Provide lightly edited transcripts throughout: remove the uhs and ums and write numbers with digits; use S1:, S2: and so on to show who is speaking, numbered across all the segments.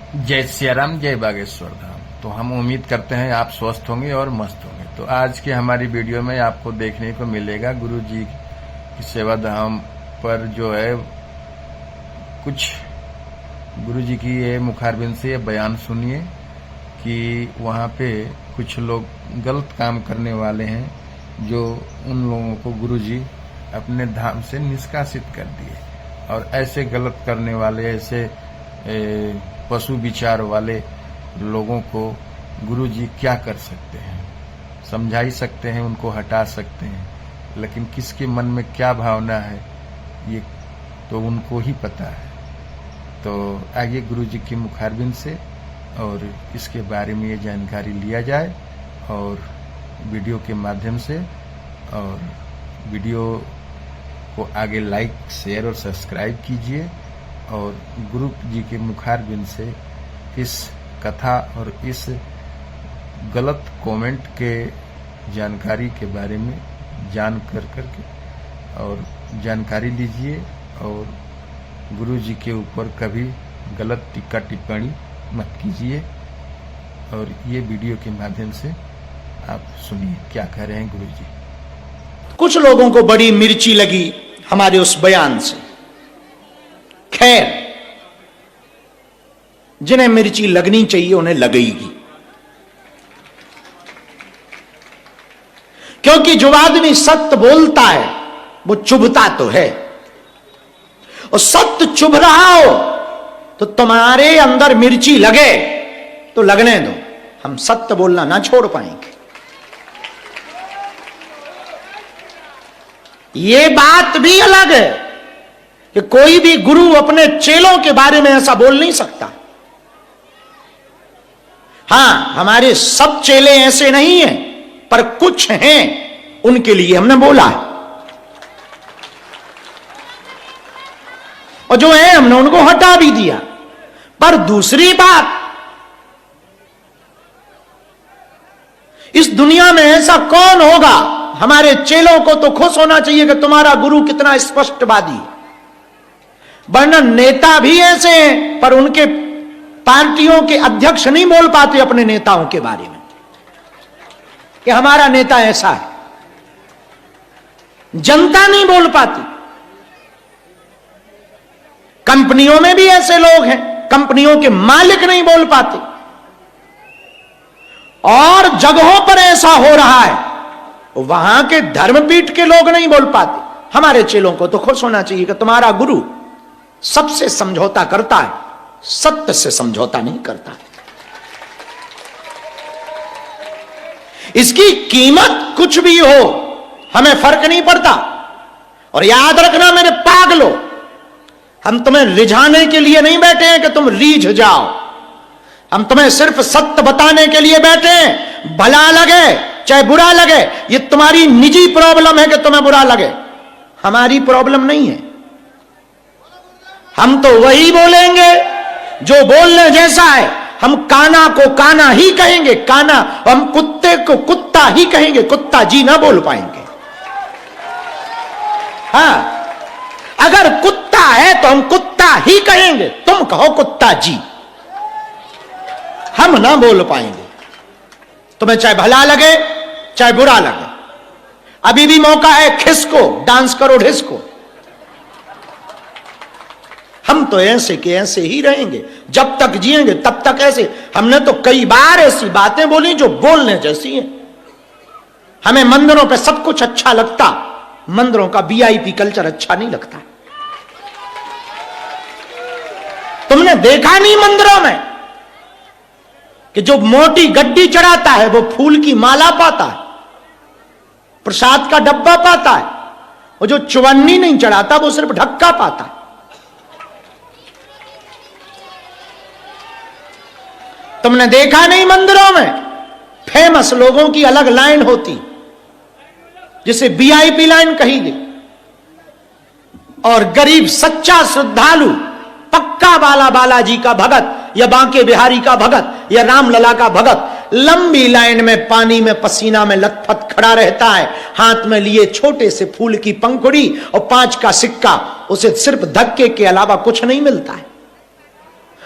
S1: जय सियाराम, जय बागेश्वर धाम। तो हम उम्मीद करते हैं आप स्वस्थ होंगे और मस्त होंगे। तो आज की हमारी वीडियो में आपको देखने को मिलेगा गुरु जी की सेवा धाम पर जो है कुछ गुरु जी की ये मुखारबिंद से ये बयान सुनिए कि वहाँ पे कुछ लोग गलत काम करने वाले हैं, जो उन लोगों को गुरु जी अपने धाम से निष्कासित कर दिए। और ऐसे गलत करने वाले, ऐसे पशु विचार वाले लोगों को गुरु जी क्या कर सकते हैं? समझा ही सकते हैं, उनको हटा सकते हैं, लेकिन किसके मन में क्या भावना है ये तो उनको ही पता है। तो आइए गुरु जी की मुखारबिंद से और इसके बारे में ये जानकारी लिया जाए और वीडियो के माध्यम से, और वीडियो को आगे लाइक, शेयर और सब्सक्राइब कीजिए और गुरु जी के मुखारबिंद से इस कथा और इस गलत कमेंट के जानकारी के बारे में जान करके और जानकारी लीजिए और गुरु जी के ऊपर कभी गलत टीका टिप्पणी मत कीजिए। और ये वीडियो के माध्यम से आप सुनिए क्या कह रहे हैं गुरु जी।
S2: कुछ लोगों को बड़ी मिर्ची लगी हमारे उस बयान से। खैर, जिन्हें मिर्ची लगनी चाहिए उन्हें लगेगी, क्योंकि जो आदमी सत्य बोलता है वो चुभता तो है, और सत्य चुभ रहा हो तो तुम्हारे अंदर मिर्ची लगे तो लगने दो, हम सत्य बोलना ना छोड़ पाएंगे। ये बात भी अलग है कि कोई भी गुरु अपने चेलों के बारे में ऐसा बोल नहीं सकता। हां, हमारे सब चेले ऐसे नहीं हैं, पर कुछ हैं, उनके लिए हमने बोला है, और जो है हमने उनको हटा भी दिया। पर दूसरी बात, इस दुनिया में ऐसा कौन होगा? हमारे चेलों को तो खुश होना चाहिए कि तुम्हारा गुरु कितना स्पष्टवादी है, वरना नेता भी ऐसे हैं, पर उनके पार्टियों के अध्यक्ष नहीं बोल पाते अपने नेताओं के बारे में कि हमारा नेता ऐसा है। जनता नहीं बोल पाती। कंपनियों में भी ऐसे लोग हैं, कंपनियों के मालिक नहीं बोल पाते, और जगहों पर ऐसा हो रहा है, वहां के धर्मपीठ के लोग नहीं बोल पाते। हमारे चेलों को तो खुश होना चाहिए कि तुम्हारा गुरु सबसे समझौता करता है, सत्य से समझौता नहीं करता। इसकी कीमत कुछ भी हो, हमें फर्क नहीं पड़ता। और याद रखना मेरे पागलो, हम तुम्हें रिझाने के लिए नहीं बैठे हैं कि तुम रीझ जाओ। हम तुम्हें सिर्फ सत्य बताने के लिए बैठे हैं। भला लगे चाहे बुरा लगे, ये तुम्हारी निजी प्रॉब्लम है कि तुम्हें बुरा लगे, हमारी प्रॉब्लम नहीं है। हम तो वही बोलेंगे जो बोलने जैसा है। हम काना को काना ही कहेंगे, काना, हम कुत्ते को कुत्ता ही कहेंगे, कुत्ता जी ना बोल पाएंगे। हाँ, अगर कुत्ता है तो हम कुत्ता ही कहेंगे, तुम कहो कुत्ता जी, हम ना बोल पाएंगे। तुम्हें चाहे भला लगे चाहे बुरा लगे, अभी भी मौका है, खिसको, डांस करो ढिसको। हम तो ऐसे के ऐसे ही रहेंगे, जब तक जिएंगे तब तक ऐसे। हमने तो कई बार ऐसी बातें बोली जो बोलने जैसी हैं। हमें मंदिरों पे सब कुछ अच्छा लगता, मंदिरों का वीआईपी कल्चर अच्छा नहीं लगता। तुमने देखा नहीं मंदिरों में कि जो मोटी गड्डी चढ़ाता है वो फूल की माला पाता है, प्रसाद का डब्बा पाता है, और जो चुवन्नी नहीं चढ़ाता वो सिर्फ ढक्का पाता है। तुमने देखा नहीं मंदिरों में फेमस लोगों की अलग लाइन होती, जिसे वीआईपी लाइन कही गई, और गरीब सच्चा श्रद्धालु, पक्का बालाजी का भगत या बांके बिहारी का भगत या रामलला का भगत लंबी लाइन में पानी में पसीना में लथपथ खड़ा रहता है, हाथ में लिए छोटे से फूल की पंखुड़ी और 5 का सिक्का। उसे सिर्फ धक्के के अलावा कुछ नहीं मिलता है।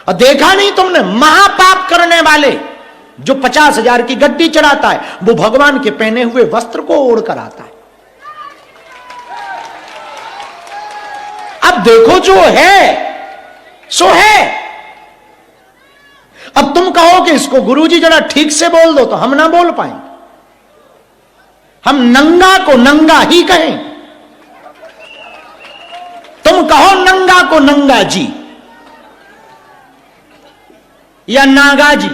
S2: और देखा नहीं तुमने, महापाप करने वाले जो 50,000 की गड्डी चढ़ाता है वो भगवान के पहने हुए वस्त्र को ओढ़ कर आता है। अब देखो जो है सो है। अब तुम कहो कि इसको गुरुजी जरा ठीक से बोल दो, तो हम ना बोल पाएंगे। हम नंगा को नंगा ही कहें। तुम कहो नंगा को नंगा जी या नागा जी।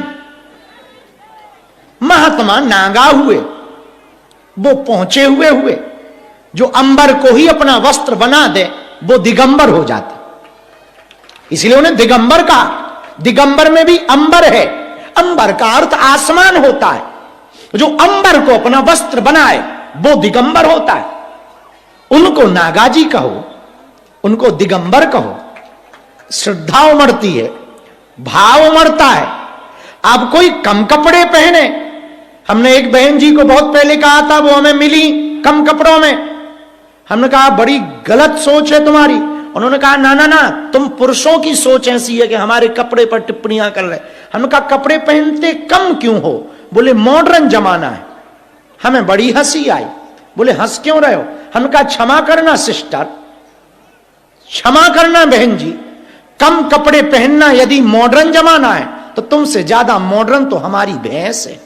S2: महात्मा नागा हुए, वो पहुंचे हुए जो अंबर को ही अपना वस्त्र बना दे वो दिगंबर हो जाते, इसलिए उन्हें दिगंबर कहा। दिगंबर में भी अंबर है। अंबर का अर्थ आसमान होता है। जो अंबर को अपना वस्त्र बनाए वो दिगंबर होता है। उनको नागाजी कहो, उनको दिगंबर कहो, श्रद्धा उमड़ती है, भाव उमड़ता है। अब कोई कम कपड़े पहने, हमने एक बहन जी को बहुत पहले कहा था, वो हमें मिली कम कपड़ों में। हमने कहा बड़ी गलत सोच है तुम्हारी। उन्होंने कहा ना ना ना, तुम पुरुषों की सोच ऐसी है कि हमारे कपड़े पर टिप्पणियां कर रहे। हमने कहा कपड़े पहनते कम क्यों हो? बोले मॉडर्न जमाना है। हमें बड़ी हंसी आई। बोले हंस क्यों रहे हो? हमने कहा क्षमा करना सिस्टर, क्षमा करना बहन जी, कम कपड़े पहनना यदि मॉडर्न जमाना है तो तुमसे ज्यादा मॉडर्न तो हमारी भैंस है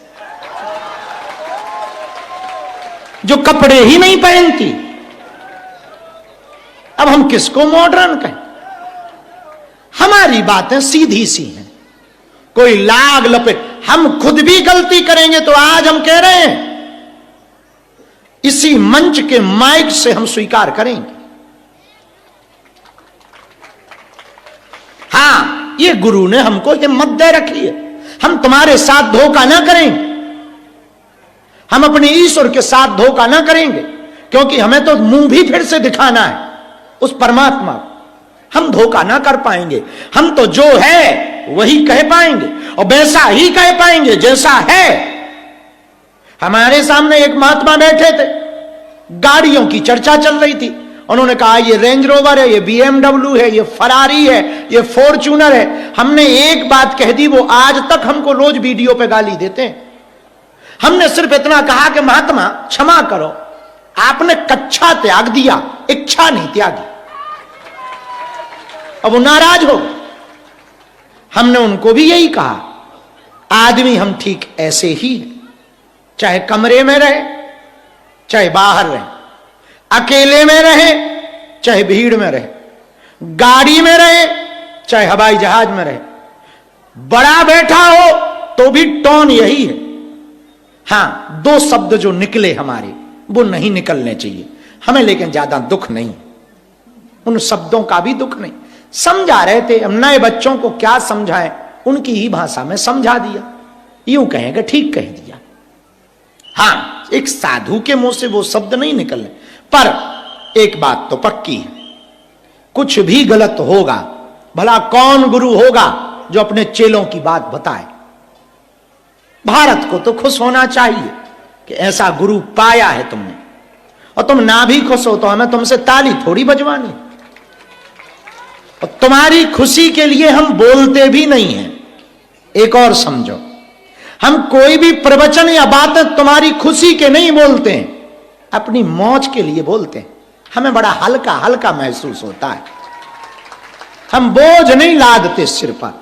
S2: जो कपड़े ही नहीं पहनती। अब हम किसको मॉडर्न कहें? हमारी बातें सीधी सी हैं, कोई लाग लपेट। हम खुद भी गलती करेंगे तो आज हम कह रहे हैं, इसी मंच के माइक से हम स्वीकार करेंगे। हां, ये गुरु ने हमको हिम्मत दे रखी है। हम तुम्हारे साथ धोखा ना करेंगे, हम अपने ईश्वर के साथ धोखा ना करेंगे, क्योंकि हमें तो मुंह भी फिर से दिखाना है उस परमात्मा को। हम धोखा ना कर पाएंगे। हम तो जो है वही कह पाएंगे और वैसा ही कह पाएंगे जैसा है। हमारे सामने एक महात्मा बैठे थे, गाड़ियों की चर्चा चल रही थी। उन्होंने कहा ये रेंज रोवर है, ये BMW है, ये फरारी है, ये फॉर्च्यूनर है। हमने एक बात कह दी, वो आज तक हमको रोज वीडियो पे गाली देते हैं। हमने सिर्फ इतना कहा कि महात्मा क्षमा करो, आपने कच्छा त्याग दिया, इच्छा नहीं त्यागी। अब वो नाराज हो। हमने उनको भी यही कहा, आदमी हम ठीक ऐसे ही है, चाहे कमरे में रहे चाहे बाहर रहे, अकेले में रहे चाहे भीड़ में रहे, गाड़ी में रहे चाहे हवाई जहाज में रहे, बड़ा बैठा हो तो भी टोन यही है। हां, दो शब्द जो निकले हमारे वो नहीं निकलने चाहिए हमें, लेकिन ज्यादा दुख नहीं, उन शब्दों का भी दुख नहीं। समझा रहे थे हम, नए बच्चों को क्या समझाएं, उनकी ही भाषा में समझा दिया, यूं कहेंगे ठीक कह दिया। हां, एक साधु के मुंह से वो शब्द नहीं निकलने, पर एक बात तो पक्की है, कुछ भी गलत होगा, भला कौन गुरु होगा जो अपने चेलों की बात बताए। भारत को तो खुश होना चाहिए कि ऐसा गुरु पाया है तुमने, और तुम ना भी खुश हो तो हमें तुमसे ताली थोड़ी बजवानी। और तुम्हारी खुशी के लिए हम बोलते भी नहीं हैं। एक और समझो, हम कोई भी प्रवचन या बातें तुम्हारी खुशी के नहीं बोलते हैं, अपनी मौज के लिए बोलते हैं। हमें बड़ा हल्का हल्का महसूस होता है, हम बोझ नहीं लादते सिर पर।